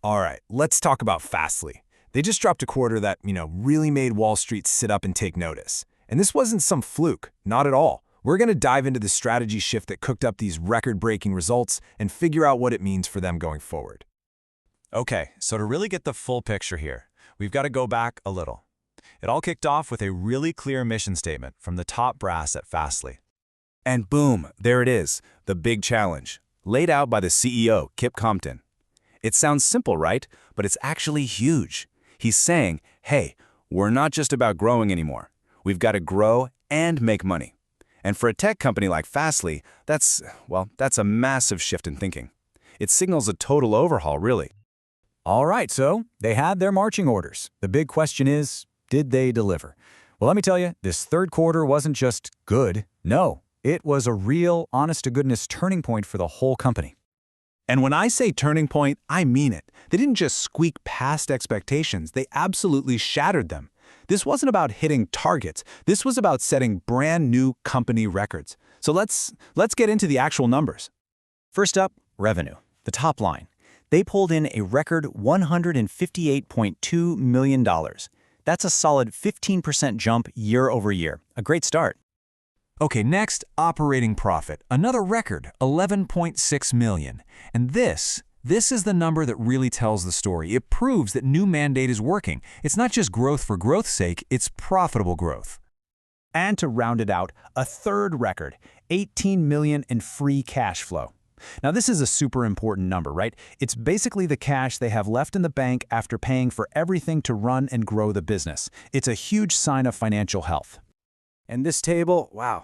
All right, let's talk about Fastly. They just dropped a quarter that, really made Wall Street sit up and take notice. And this wasn't some fluke, not at all. We're going to dive into the strategy shift that cooked up these record-breaking results and figure out what it means for them going forward. Okay, so to really get the full picture here, we've got to go back a little. It all kicked off with a really clear mission statement from the top brass at Fastly. And boom, there it is, the big challenge, laid out by the CEO, Kip Compton. It sounds simple, right? But it's actually huge. He's saying, hey, we're not just about growing anymore. We've got to grow and make money. And for a tech company like Fastly, that's a massive shift in thinking. It signals a total overhaul, really. All right, so they had their marching orders. The big question is, did they deliver? Well, let me tell you, this third quarter wasn't just good. No, it was a real, honest-to-goodness turning point for the whole company. And when I say turning point, I mean it. They didn't just squeak past expectations, they absolutely shattered them. This wasn't about hitting targets. This was about setting brand new company records. So let's get into the actual numbers. First up, revenue, the top line. They pulled in a record $158.2 million. That's a solid 15% jump year over year. A great start. Okay, next, operating profit. Another record, $11.6 million. And this is the number that really tells the story. It proves that new mandate is working. It's not just growth for growth's sake, it's profitable growth. And to round it out, a third record, $18 million in free cash flow. Now, this is a super important number, right? It's basically the cash they have left in the bank after paying for everything to run and grow the business. It's a huge sign of financial health. And this table, wow,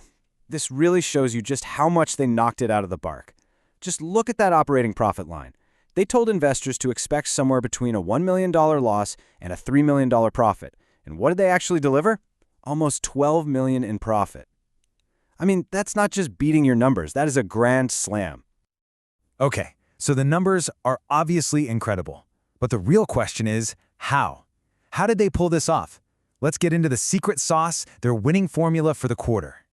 this really shows you just how much they knocked it out of the park. Just look at that operating profit line. They told investors to expect somewhere between a $1 million loss and a $3 million profit. And what did they actually deliver? Almost $12 million in profit. I mean, that's not just beating your numbers. That is a grand slam. Okay, so the numbers are obviously incredible. But the real question is, how? How did they pull this off? Let's get into the secret sauce, their winning formula for the quarter.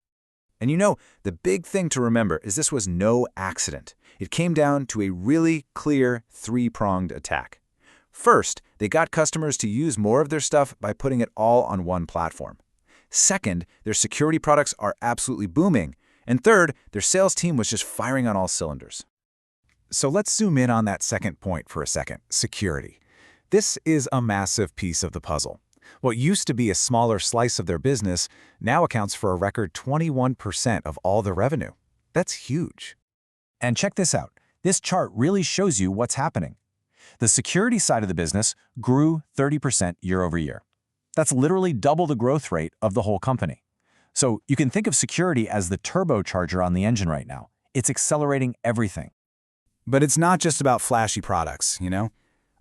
And the big thing to remember is this was no accident. It came down to a really clear three-pronged attack. First, they got customers to use more of their stuff by putting it all on one platform. Second, their security products are absolutely booming. And third, their sales team was just firing on all cylinders. So let's zoom in on that second point for a second, security. This is a massive piece of the puzzle. What used to be a smaller slice of their business now accounts for a record 21% of all their revenue. That's huge. And check this out. This chart really shows you what's happening. The security side of the business grew 30% year over year. That's literally double the growth rate of the whole company. So you can think of security as the turbocharger on the engine right now. It's accelerating everything. But it's not just about flashy products,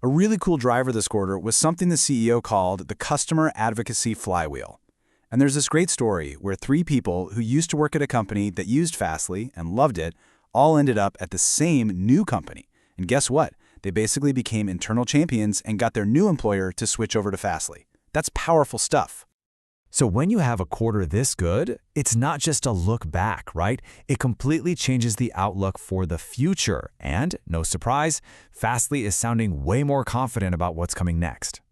A really cool driver this quarter was something the CEO called the customer advocacy flywheel. And there's this great story where three people who used to work at a company that used Fastly and loved it all ended up at the same new company. And guess what? They basically became internal champions and got their new employer to switch over to Fastly. That's powerful stuff. So when you have a quarter this good, it's not just a look back, right? It completely changes the outlook for the future. And, no surprise, Fastly is sounding way more confident about what's coming next.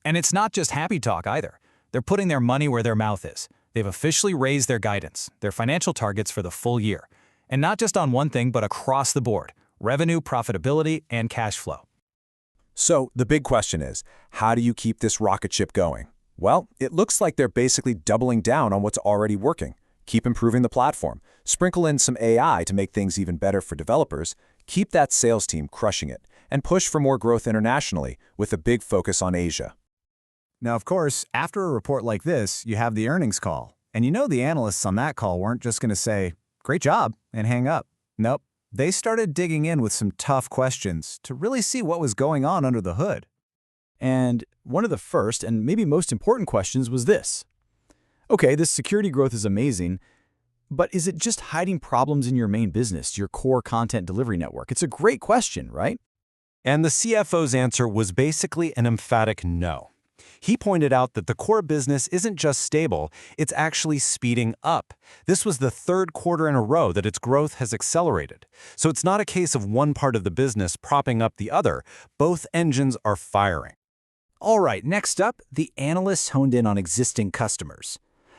And it's not just happy talk either. They're putting their money where their mouth is. They've officially raised their guidance, their financial targets for the full year. And not just on one thing, but across the board: revenue, profitability, and cash flow. So the big question is, how do you keep this rocket ship going? Well, it looks like they're basically doubling down on what's already working. Keep improving the platform, sprinkle in some AI to make things even better for developers, keep that sales team crushing it, and push for more growth internationally with a big focus on Asia. Now, of course, after a report like this, you have the earnings call. And the analysts on that call weren't just going to say, "Great job," and hang up. Nope. They started digging in with some tough questions to really see what was going on under the hood. And one of the first and maybe most important questions was this. Okay, this security growth is amazing, but is it just hiding problems in your main business, your core content delivery network? It's a great question, right? And the CFO's answer was basically an emphatic no. He pointed out that the core business isn't just stable, it's actually speeding up. This was the third quarter in a row that its growth has accelerated. So it's not a case of one part of the business propping up the other. Both engines are firing. All right, next up, the analysts honed in on existing customers.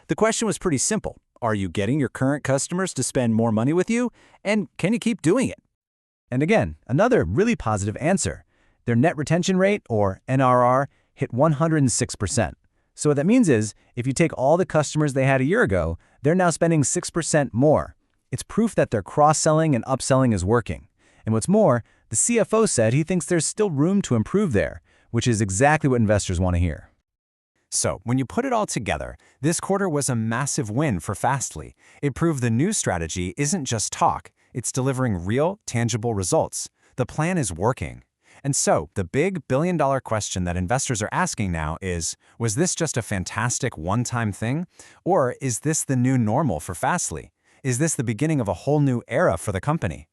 The question was pretty simple. Are you getting your current customers to spend more money with you? And can you keep doing it? And again, another really positive answer. Their net retention rate, or NRR, hit 106%. So what that means is, if you take all the customers they had a year ago, they're now spending 6% more. It's proof that their cross-selling and upselling is working. And what's more, the CFO said he thinks there's still room to improve there, which is exactly what investors want to hear. So, when you put it all together, this quarter was a massive win for Fastly. It proved the new strategy isn't just talk, it's delivering real, tangible results. The plan is working. And so, the big billion-dollar question that investors are asking now is, was this just a fantastic one-time thing? Or is this the new normal for Fastly? Is this the beginning of a whole new era for the company?